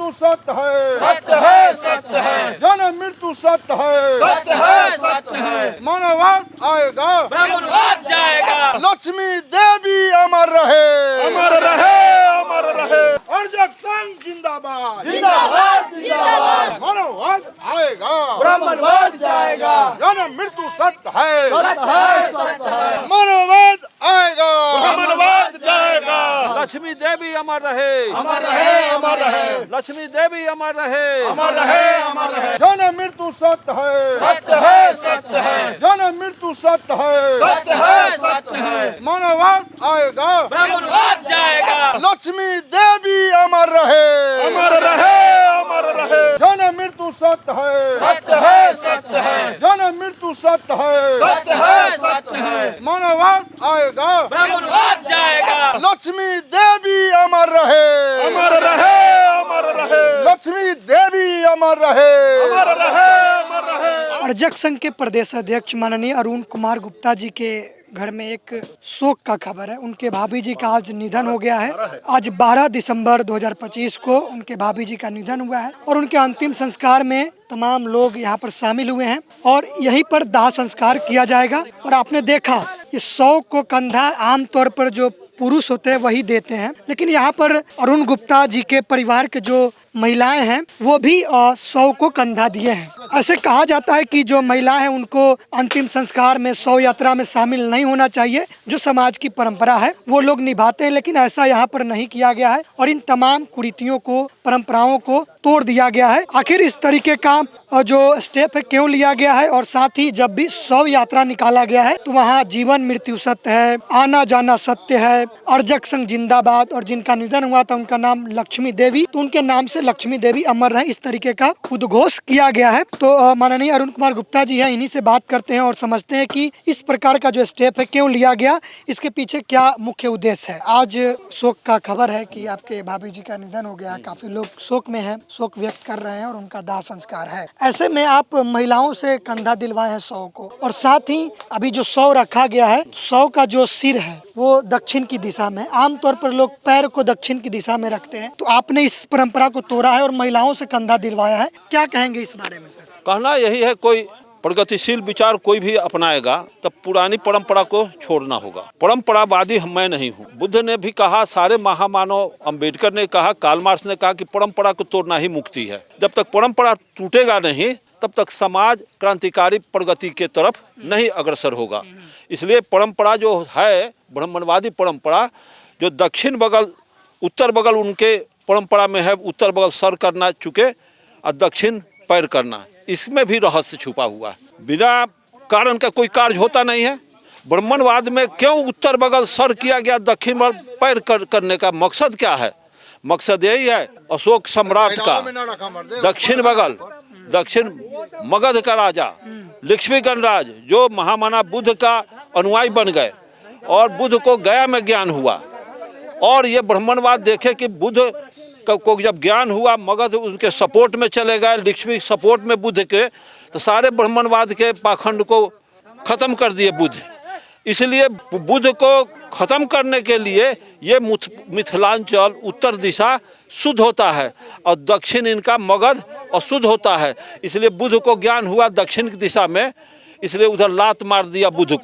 मृत्यु सत्य है, सत्य है, सत्य है, जन्म मृत्यु सत्य है, सत्य है, सत्य है, मानववाद आएगा, ब्राह्मणवाद जाएगा, लक्ष्मी देवी अमर रहे, अमर रहे, अमर रहे। अर्जक संघ जिंदाबाद, जिंदाबाद, जिंदाबाद, मानववाद आएगा, ब्राह्मणवाद जाएगा, जन्म मृत्यु सत्य है, सत्य है, सत्य है, मानववाद आएगा, ब्राह्मणवाद जाएगा। लक्ष्मी देवी अमर रहे, अमर रहे, अमर रहे, लक्ष्मी देवी अमर रहे, अमर रहे, अमर रहे। जन्म मृत्यु सत्य है, सत्य है, सत्य है, जन्म मृत्यु सत्य है, सत्य है, सत्य है, मानववाद आएगा, ब्राह्मणवाद जाएगा, लक्ष्मी देवी अमर रहे, अमर रहे, अमर रहे। जन्म मृत्यु सत्य है, सत्य है, सत्य है, जन्म मृत्यु सत्य है, सत्य है, सत्य है, मानववाद आएगा, ब्राह्मणवाद जाएगा, लक्ष्मी देवी अमर रहे, अमर रहे, अमर रहे, लक्ष्मी देवी अमर रहे, अमर रहे, अमर रहे। अर्जक संघ के प्रदेश अध्यक्ष माननीय अरुण कुमार गुप्ता जी के घर में एक शोक का खबर है। उनके भाभी जी का आज निधन हो गया है। आज 12 दिसंबर 2025 को उनके भाभी जी का निधन हुआ है और उनके अंतिम संस्कार में तमाम लोग यहाँ पर शामिल हुए हैं और यहीं पर दाह संस्कार किया जाएगा। और आपने देखा ये 100 को कंधा आमतौर पर जो पुरुष होते हैं वही देते हैं, लेकिन यहाँ पर अरुण गुप्ता जी के परिवार के जो महिलाएं हैं वो भी 100 को कंधा दिए हैं। ऐसे कहा जाता है कि जो महिलाएं हैं उनको अंतिम संस्कार में 100 यात्रा में शामिल नहीं होना चाहिए, जो समाज की परंपरा है वो लोग निभाते हैं, लेकिन ऐसा यहाँ पर नहीं किया गया है और इन तमाम कुरीतियों को, परंपराओं को तोड़ दिया गया है। आखिर इस तरीके का जो स्टेप है क्यों लिया गया है? और साथ ही जब भी 100 यात्रा निकाला गया है तो वहाँ जीवन मृत्यु सत्य है, आना जाना सत्य है, अर्जक संघ जिंदाबाद, और जिनका निधन हुआ था उनका नाम लक्ष्मी देवी, तो उनके नाम से लक्ष्मी देवी अमर रहे, इस तरीके का उद्घोष किया गया है। तो माननीय अरुण कुमार गुप्ता जी हैं, इन्हीं से बात करते हैं और समझते हैं कि इस प्रकार का जो स्टेप है क्यों लिया गया, इसके पीछे क्या मुख्य उद्देश्य है। आज शोक का खबर है कि आपके भाभी जी का निधन हो गया है, काफी लोग शोक में हैं, शोक व्यक्त कर रहे हैं और उनका दाह संस्कार है। ऐसे में आप महिलाओं से कंधा दिलवाए हैं 100 को, और साथ ही अभी जो 100 रखा गया है, 100 का जो सिर है वो दक्षिण की दिशा में, आमतौर पर लोग पैर को दक्षिण की दिशा में रखते हैं, तो आपने इस परंपरा को तोड़ा है और महिलाओं से कंधा दिलवाया है, क्या कहेंगे इस बारे में सर? कहना यही है, कोई प्रगतिशील विचार कोई भी अपनाएगा तब पुरानी परंपरा को छोड़ना होगा। परंपरावादी मैं नहीं हूँ। बुद्ध ने भी कहा, सारे महामानव, अम्बेडकर ने कहा, कार्ल मार्क्स ने कहा कि परंपरा को तोड़ना ही मुक्ति है। जब तक परंपरा टूटेगा नहीं तब तक समाज क्रांतिकारी प्रगति के तरफ नहीं अग्रसर होगा। इसलिए परंपरा जो है, ब्राह्मणवादी परंपरा, जो दक्षिण बगल उत्तर बगल उनके परंपरा में है, उत्तर बगल सर करना चुके और दक्षिण पैर करना, इसमें भी रहस्य छुपा हुआ है। बिना कारण का कोई कार्य होता नहीं है। ब्राह्मणवाद में क्यों उत्तर बगल सर किया गया, दक्षिण बगल पैर करने का मकसद क्या है? मकसद यही है, अशोक सम्राट का दक्षिण बगल, दक्षिण मगध का राजा लक्ष्मी गणराज, जो महामाना बुद्ध का अनुयायी बन गए और बुद्ध को गया में ज्ञान हुआ, और ये ब्राह्मणवाद देखे कि बुद्ध को जब ज्ञान हुआ, मगध उनके सपोर्ट में चले गए, लक्ष्मी सपोर्ट में बुद्ध के, तो सारे ब्राह्मणवाद के पाखंड को खत्म कर दिए बुद्ध। इसलिए बुद्ध को खत्म करने के लिए ये मिथिलांचल उत्तर दिशा शुद्ध होता है और दक्षिण इनका मगध अशुद्ध होता है। इसलिए बुद्ध को ज्ञान हुआ दक्षिण की दिशा में, इसलिए उधर लात मार दिया बुद्ध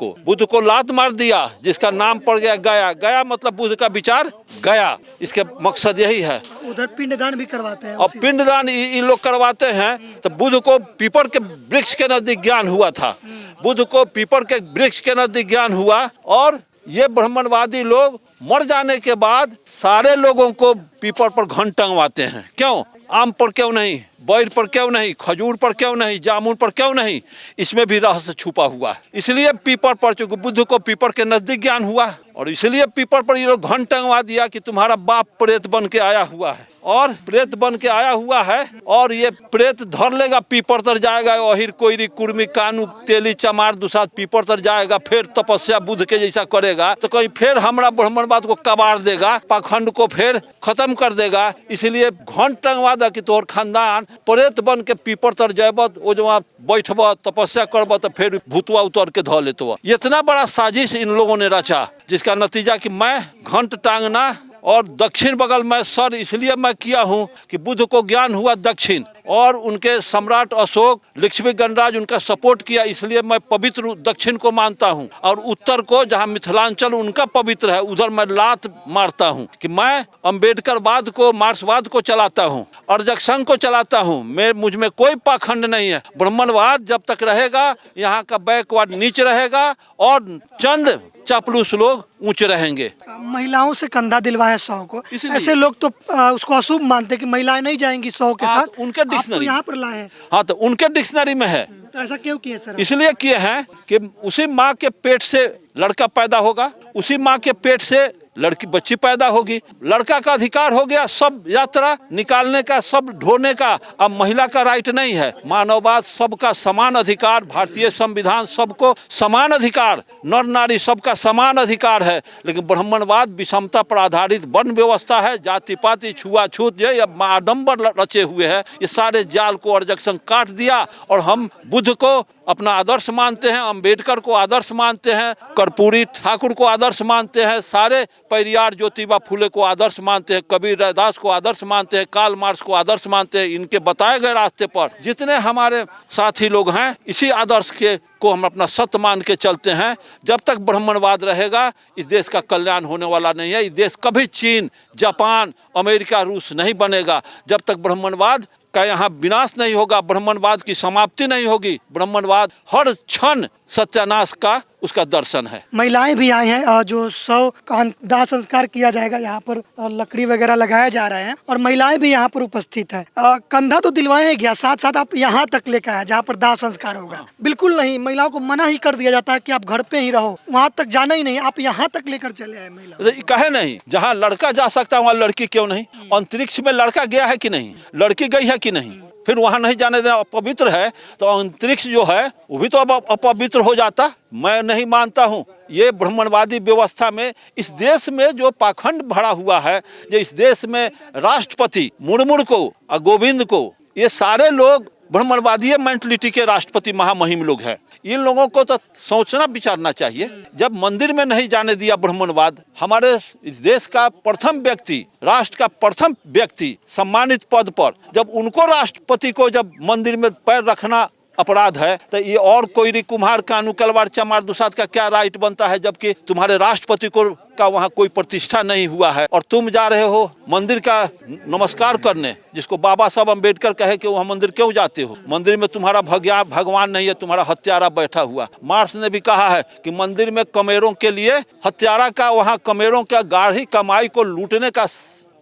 को लात मार दिया, जिसका नाम पड़ गया गया। गया मतलब बुद्ध का विचार गया, इसके मकसद यही है। उधर पिंडदान भी करवाते हैं और पिंडदान ये लोग करवाते हैं। तो बुद्ध को पीपल के वृक्ष के नजदीक ज्ञान हुआ था, बुद्ध को पीपल के वृक्ष के नजदीक ज्ञान हुआ, और ये ब्राह्मणवादी लोग मर जाने के बाद सारे लोगों को पीपल पर घंट टंगवाते हैं। क्यों? आम पर क्यों नहीं, बैर पर क्यों नहीं, खजूर पर क्यों नहीं, जामुन पर क्यों नहीं? इसमें भी रहस्य छुपा हुआ है। इसलिए पीपल पर, चूंकि बुद्ध को पीपल के नजदीक ज्ञान हुआ और इसलिए पीपल पर ये लोग घंट टंगवा दिया कि तुम्हारा बाप प्रेत बन के आया हुआ है, और प्रेत बन के आया हुआ है, और ये प्रेत धर लेगा, पीपर तर जाएगा, ओहिर कोईरी कुर्मी कानू तेली चमार दुसात पीपर तर जाएगा, फिर तपस्या बुद्ध के जैसा करेगा, तो कहीं फिर हमारा ब्राह्मणवाद को कबाड़ देगा, पाखंड को फिर खत्म कर देगा। इसलिए घंट टंगवा दा कि तोहर खानदान प्रेत बन के पीपर तर जाबत, वो जो वहाँ बैठब तपस्या करब तो फिर भूतवा उतर के धो लेतो। इतना बड़ा साजिश इन लोगों ने रचा, जिसका नतीजा कि मैं घंट टांगना और दक्षिण बगल में सर इसलिए मैं किया हूँ कि बुद्ध को ज्ञान हुआ दक्षिण, और उनके सम्राट अशोक, लिच्छवी गणराज उनका सपोर्ट किया, इसलिए मैं पवित्र दक्षिण को मानता हूँ। और उत्तर को, जहाँ मिथिलांचल उनका पवित्र है, उधर मैं लात मारता हूँ कि मैं अम्बेडकरवाद को, मार्क्सवाद को चलाता हूँ, अर्जक संघ को चलाता हूँ। मुझ में कोई पाखंड नहीं है। ब्राह्मणवाद जब तक रहेगा, यहाँ का बैकवर्ड नीचे रहेगा और चंद चापलूस लोग ऊंचे रहेंगे। महिलाओं से कंधा दिलवाया 100 को, इसलिए। ऐसे लोग तो उसको अशुभ मानते हैं कि महिलाएं नहीं जाएंगी 100 के हाँ, साथ। उनके आप तो डिक्शनरी यहाँ पर लाए हैं, हाँ, तो उनके डिक्शनरी में है। तो ऐसा क्यों किए सर? इसलिए किए हैं कि उसी माँ के पेट से लड़का पैदा होगा, उसी माँ के पेट से लड़की बच्ची पैदा होगी। लड़का का अधिकार हो गया सब यात्रा निकालने का, सब ढोने का। अब महिला का राइट नहीं है। मानववाद सबका समान अधिकार, भारतीय संविधान सबको समान अधिकार, नर नारी सबका समान अधिकार है। लेकिन ब्राह्मणवाद विषमता पर आधारित वर्ण व्यवस्था है, जाति पाति छुआछूत ये आडंबर रचे हुए हैं। ये सारे जाल को अर्जक संघ काट दिया और हम बुद्ध को अपना आदर्श मानते हैं, अंबेडकर को आदर्श मानते हैं, कर्पूरी ठाकुर को आदर्श मानते हैं, सारे पेरियार ज्योतिबा फुले को आदर्श मानते हैं, कबीर रैदास को आदर्श मानते हैं, कार्ल मार्क्स को आदर्श मानते हैं। इनके बताए गए रास्ते पर जितने हमारे साथी लोग हैं, इसी आदर्श के को हम अपना सत्य मान के चलते हैं। जब तक ब्राह्मणवाद रहेगा, इस देश का कल्याण होने वाला नहीं है। इस देश कभी चीन, जापान, अमेरिका, रूस नहीं बनेगा। जब तक ब्राह्मणवाद का यहाँ विनाश नहीं होगा, ब्राह्मणवाद की समाप्ति नहीं होगी। ब्राह्मणवाद हर क्षण सत्यानाश का उसका दर्शन है। महिलाएं भी आई हैं, जो 100 का दाह संस्कार किया जाएगा, यहाँ पर लकड़ी वगैरह लगाया जा रहे हैं और महिलाएं भी यहाँ पर उपस्थित है। कंधा तो दिलवाया ही गया, साथ साथ आप यहाँ तक लेकर आए जहाँ पर दाह संस्कार होगा। बिल्कुल नहीं, महिलाओं को मना ही कर दिया जाता है कि आप घर पे ही रहो, वहाँ तक जाना ही नहीं। आप यहाँ तक लेकर चले आए महिला। कहे नहीं, जहाँ लड़का जा सकता है वहाँ लड़की क्यों नहीं? अंतरिक्ष में लड़का गया है कि नहीं? लड़की गई है कि नहीं? फिर वहाँ नहीं जाने देना अपवित्र है, तो अंतरिक्ष जो है वो भी तो अब अपवित्र हो जाता। मैं नहीं मानता हूँ। ये ब्राह्मणवादी व्यवस्था में, इस देश में जो पाखंड भरा हुआ है, जो इस देश में राष्ट्रपति मुर्मू को और गोविंद को, ये सारे लोग ब्राह्मणवादी मेंटलिटी के राष्ट्रपति महामहिम लोग हैं। इन लोगों को तो सोचना विचारना चाहिए। जब मंदिर में नहीं जाने दिया ब्राह्मणवाद, हमारे इस देश का प्रथम व्यक्ति, राष्ट्र का प्रथम व्यक्ति सम्मानित पद पर, जब उनको राष्ट्रपति को जब मंदिर में पैर रखना अपराध है, तो ये और कोई कुम्हार कानू कलवार चमार दुसाद का क्या राइट बनता है? जबकि तुम्हारे राष्ट्रपति को का वहाँ कोई प्रतिष्ठा नहीं हुआ है और तुम जा रहे हो मंदिर का नमस्कार करने, जिसको बाबा साहब अम्बेडकर कहे कि वहाँ मंदिर क्यों जाते हो? मंदिर में तुम्हारा भगवान नहीं है, तुम्हारा हत्यारा बैठा हुआ। मार्क्स ने भी कहा है कि मंदिर में कमेरों के लिए हत्यारा का, वहाँ कमेरों का गाढ़ी कमाई को लूटने का,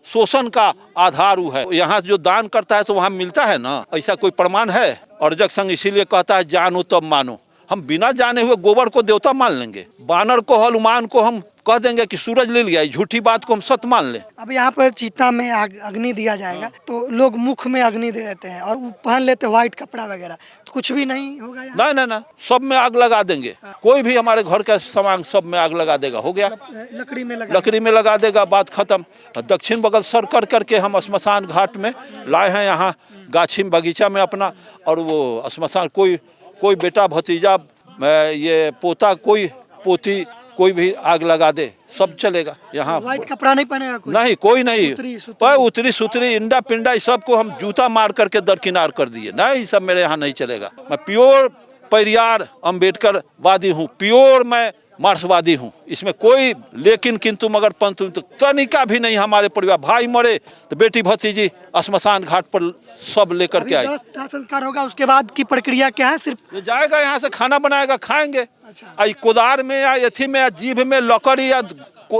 शोषण का आधार है। यहाँ जो दान करता है तो वहाँ मिलता है ना, ऐसा कोई प्रमाण है? अर्जक संघ इसीलिए कहता है जानो तब मानो। हम बिना जाने हुए गोबर को देवता मान लेंगे, बानर को, हनुमान को हम कह देंगे कि सूरज ले लिया, झूठी बात को हम सत्य मान लें। अब यहाँ पर चिता में अग्नि दिया जाएगा, तो लोग मुख में अग्नि दे देते हैं और पहन लेते हैं व्हाइट कपड़ा वगैरह, तो कुछ भी नहीं होगा यहाँ? नहीं नहीं नहीं, सब में आग लगा देंगे। कोई भी हमारे घर का सामान सब में आग लगा देगा, हो गया। लकड़ी में लगा देगा, बात खत्म। दक्षिण बगल सर कर करके हम श्मशान घाट में लाए हैं, यहाँ गाछी बगीचा में अपना। और वो श्मशान, कोई बेटा भतीजा, ये पोता, कोई पोती, कोई भी आग लगा दे, सब चलेगा यहाँ। व्हाइट कपड़ा नहीं पहनेगा कोई? नहीं, कोई नहीं। उतरी सुतरी इंडा पिंडा सबको हम जूता मार करके दरकिनार कर दिए। नहीं, सब मेरे यहाँ नहीं चलेगा। मैं प्योर पेरियार अम्बेडकरवादी हूँ, प्योर मैं मार्क्सवादी हूँ। इसमें कोई लेकिन किंतु मगर पंतु तनिका भी नहीं। हमारे परिवार, भाई मरे तो बेटी भतीजी श्मशान घाट पर सब लेकर के आए। दाह संस्कार होगा, उसके बाद की प्रक्रिया क्या है? सिर्फ जाएगा यहाँ से, खाना बनाएगा, खाएंगे। अच्छा। कोदार में या एथी में या जीभ में लकड़ी या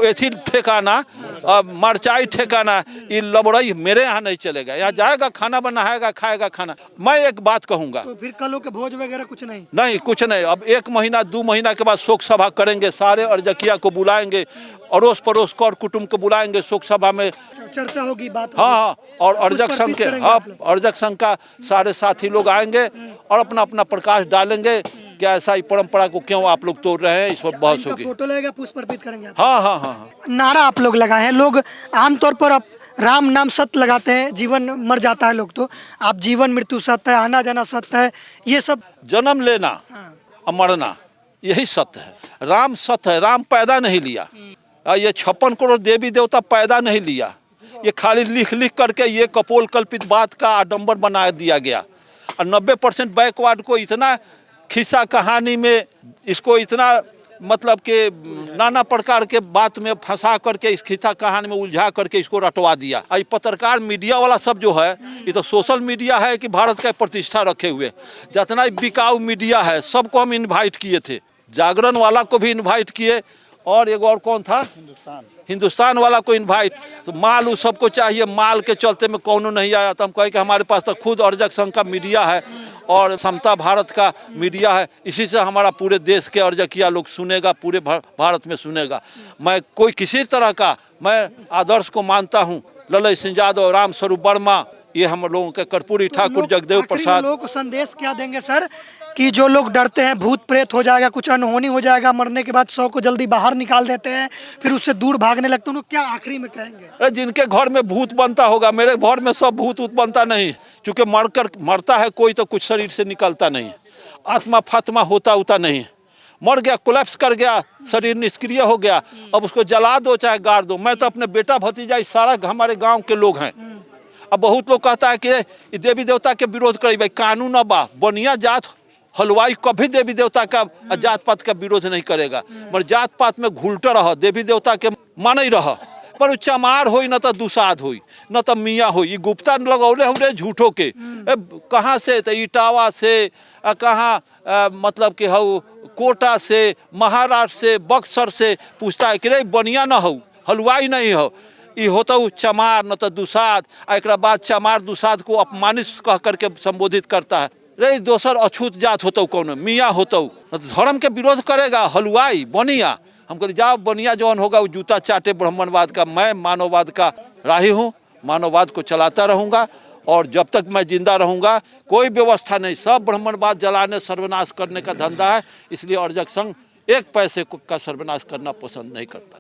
एथी ठेकाना, मरचाई ठेकाना, ये लबड़ई मेरे यहाँ नहीं चलेगा। यहाँ जाएगा, खाना बनाएगा, खाएगा खाना। मैं एक बात कहूँगा, तो फिर कलों के भोज वगैरह कुछ नहीं? नहीं, कुछ नहीं। अब 1 महीना 2 महीना के बाद शोक सभा करेंगे, सारे अर्जकिया को बुलाएंगे, अड़ोस पड़ोस कर कुटुंब को बुलाएंगे, शोक सभा में चर्चा होगी, बात होगी। हाँ, और अर्जक संघ के, अर्जक संघ का सारे साथी लोग आएंगे और अपना अपना प्रकाश डालेंगे कि ऐसा ही परंपरा को क्यों आप लोग तोड़ रहे हैं। इस पर बहस होगी, फोटो लगेगा, पुष्प अर्पित करेंगे। हाँ। नारा आप लोग लगाए हैं। लोग आमतौर पर अब राम नाम सत्य लगाते हैं, जीवन मर जाता है लोग, तो आप जीवन मृत्यु सत्य है, आना जाना सत्य है, ये सब जन्म लेना और मरना यही सत्य है। राम सत्य है, राम पैदा नहीं लिया, ये 56 करोड़ देवी देवता पैदा नहीं लिया, ये खाली लिख लिख करके ये कपोल कल्पित बात का आडंबर बना दिया गया। और 90% बैकवर्ड को इतना खिस्सा कहानी में इसको इतना मतलब कि नाना प्रकार के बात में फंसा करके इस खिस्सा कहानी में उलझा करके इसको रटवा दिया। ये पत्रकार मीडिया वाला सब जो है ये तो सोशल मीडिया है कि भारत का प्रतिष्ठा रखे हुए, जितना बिकाऊ मीडिया है सबको हम इनवाइट किए थे, जागरण वाला को भी इनवाइट किए और एक और कौन था, हिंदुस्तान वाला को इनवाइट। तो माल उस सबको चाहिए, माल के चलते में कौन नहीं आया। तो हम कहे कि हमारे पास तो खुद अर्जक संघ का मीडिया है और समता भारत का मीडिया है, इसी से हमारा पूरे देश के अर्जकिया लोग सुनेगा, पूरे भारत में सुनेगा। मैं कोई किसी तरह का मैं आदर्श को मानता हूँ, ललई सिंह यादव, राम स्वरूप वर्मा, ये हम लोगों के कर्पूरी ठाकुर, जगदेव प्रसाद। लोगों को संदेश क्या देंगे सर कि जो लोग डरते हैं भूत प्रेत हो जाएगा, कुछ अनहोनी हो जाएगा, मरने के बाद 100 को जल्दी बाहर निकाल देते हैं, फिर उससे दूर भागने लगते हैं, उनको क्या आखिरी में कहेंगे? अरे जिनके घर में भूत बनता होगा, मेरे घर में सब भूत बनता नहीं, क्योंकि मरता है कोई तो कुछ शरीर से निकलता नहीं, आत्मा फात्मा होता नहीं, मर गया, कोलैप्स कर गया, शरीर निष्क्रिय हो गया, अब उसको जला दो चाहे गाड़ दो। मैं तो अपने बेटा भतीजा इस सारा हमारे गाँव के लोग हैं। अब बहुत लोग कहता है कि देवी देवता के विरोध करे, भाई कानून अब बनिया जात हलवाई कभी देवी देवता का जात पात का विरोध नहीं करेगा, मगर जात पात में घुलटा रह, देवी देवता के माने रह, पर चमार हो न तो दुसाद हो न तो मियाँ हो। ये गुप्ता लगौले हो रे झूठो के, कहाँ से तो इटावा से, कहाँ मतलब कि हो कोटा से, महाराष्ट्र से, बक्सर से पूछता है कि रे बनिया न हो, हलवाई नहीं हो। ये होता चमार न तो दुसाद, एक बाद चमार दुसाद को अपमानित कह करके संबोधित करता है। रे दोसर अछूत जात होता कौन, मियाँ होता धर्म के विरोध करेगा, हलवाई बनिया। हम कह जाओ बनिया जौन होगा वो जूता चाटे ब्राह्मणवाद का। मैं मानववाद का राही हूँ, मानववाद को चलाता रहूँगा और जब तक मैं जिंदा रहूँगा कोई व्यवस्था नहीं, सब ब्राह्मणवाद जलाने सर्वनाश करने का धंधा है। इसलिए अर्जक संघ एक पैसे का सर्वनाश करना पसंद नहीं करता।